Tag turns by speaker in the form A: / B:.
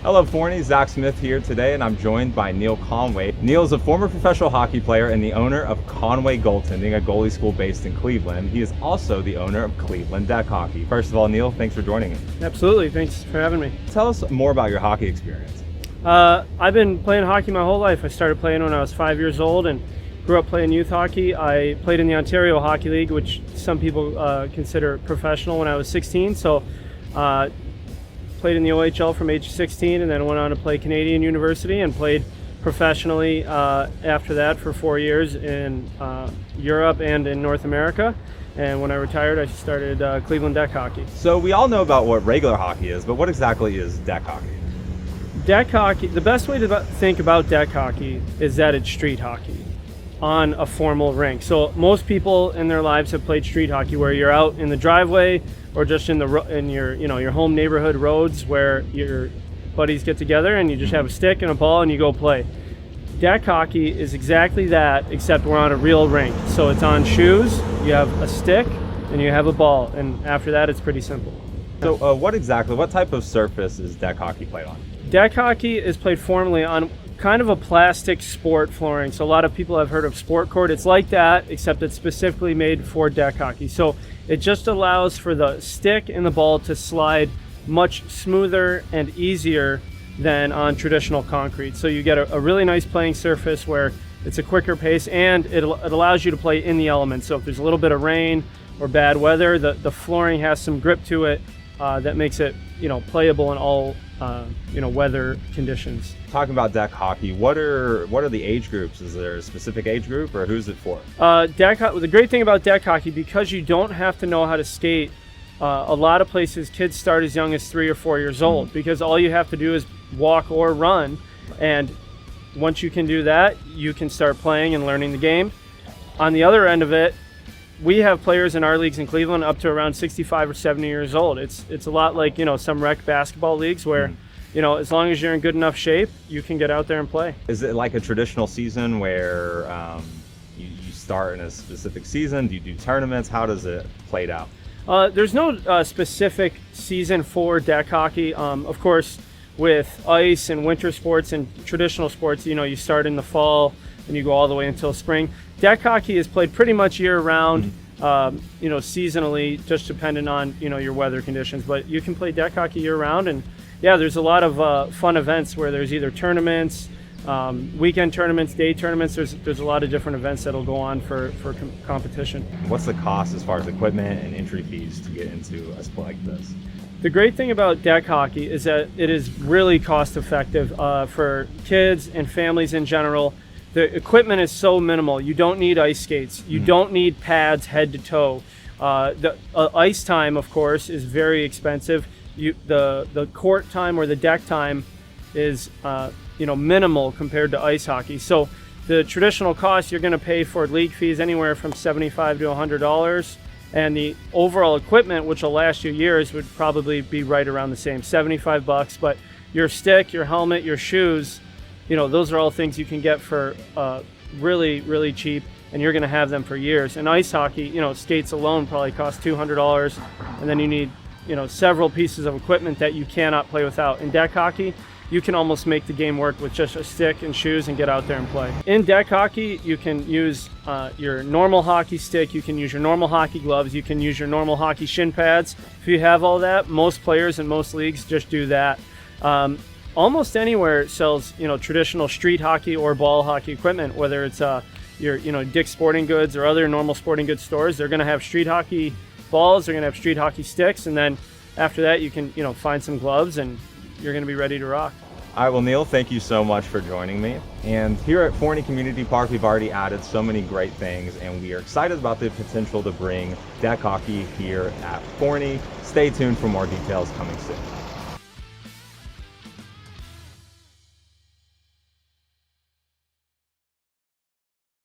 A: Hello, Forney. Zach Smith here today, and I'm joined by Neil Conway. Neil is a former professional hockey player and the owner of Conway Goaltending, a goalie school based in Cleveland. He is also the owner of Cleveland Dek Hockey. First of all, Neil, thanks for joining me.
B: Absolutely. Thanks for having me.
A: Tell us more about your hockey experience.
B: I've been playing hockey my whole life. I started playing when I was 5 years old and grew up playing youth hockey. I played in the Ontario Hockey League, which some people consider professional, when I was 16. So played in the OHL from age 16 and then went on to play Canadian University and played professionally after that for 4 years in Europe and in North America. And when I retired, I started Cleveland Dek Hockey.
A: So we all know about what regular hockey is, but what exactly is Dek Hockey?
B: Dek hockey, the best way to think about Dek hockey is that it's street hockey on a formal rink. So most people in their lives have played street hockey where you're out in the driveway or just in your home neighborhood roads where your buddies get together and you just have a stick and a ball and you go play. Dek hockey is exactly that, except we're on a real rink. So it's on shoes, you have a stick, and you have a ball, and after that it's pretty simple.
A: So what type of surface is Dek Hockey played on?
B: Dek hockey is played formally on kind of a plastic sport flooring. So a lot of people have heard of sport court. It's like that, except it's specifically made for Dek hockey. So it just allows for the stick and the ball to slide much smoother and easier than on traditional concrete. So you get a really nice playing surface where it's a quicker pace, and it allows you to play in the elements. So if there's a little bit of rain or bad weather, the flooring has some grip to it that makes it playable in all weather conditions.
A: Talking about Dek Hockey, what are the age groups? Is there a specific age group, or who's it for?
B: The great thing about Dek Hockey, because you don't have to know how to skate, a lot of places kids start as young as 3 or 4 years old, because all you have to do is walk or run, and once you can do that, you can start playing and learning the game. On the other end of it, we have players in our leagues in Cleveland up to around 65 or 70 years old. It's a lot like some rec basketball leagues where as long as you're in good enough shape, you can get out there and play.
A: Is it like a traditional season where you start in a specific season? Do you do tournaments? How does it play out?
B: There's no specific season for Dek hockey. Of course, with ice and winter sports and traditional sports, you start in the fall and you go all the way until spring. Dek hockey is played pretty much year-round, seasonally, just depending on your weather conditions. But you can play Dek hockey year-round, and yeah, there's a lot of fun events where there's either tournaments, weekend tournaments, day tournaments. There's a lot of different events that'll go on for competition.
A: What's the cost as far as equipment and entry fees to get into a sport like this?
B: The great thing about Dek hockey is that it is really cost-effective for kids and families in general. The equipment is so minimal. You don't need ice skates. You don't need pads head to toe. The ice time, of course, is very expensive. The court time or the deck time is minimal compared to ice hockey. So the traditional cost, you're going to pay for league fees anywhere from $75 to $100, and the overall equipment, which will last you years, would probably be right around the same, $75. But your stick, your helmet, your shoes, those are all things you can get for really, really cheap, and you're going to have them for years. And ice hockey, skates alone probably cost $200, and then you need, several pieces of equipment that you cannot play without. In Dek hockey, you can almost make the game work with just a stick and shoes and get out there and play. In Dek hockey, you can use your normal hockey stick, you can use your normal hockey gloves, you can use your normal hockey shin pads. If you have all that, most players in most leagues just do that. Almost anywhere sells, traditional street hockey or ball hockey equipment, whether it's your, Dick's Sporting Goods or other normal sporting goods stores. They're going to have street hockey balls, they're going to have street hockey sticks, and then after that you can, find some gloves and you're going to be ready to rock.
A: All right, well, Neil, thank you so much for joining me. And here at Forney Community Park, we've already added so many great things, and we are excited about the potential to bring Dek Hockey here at Forney. Stay tuned for more details coming soon.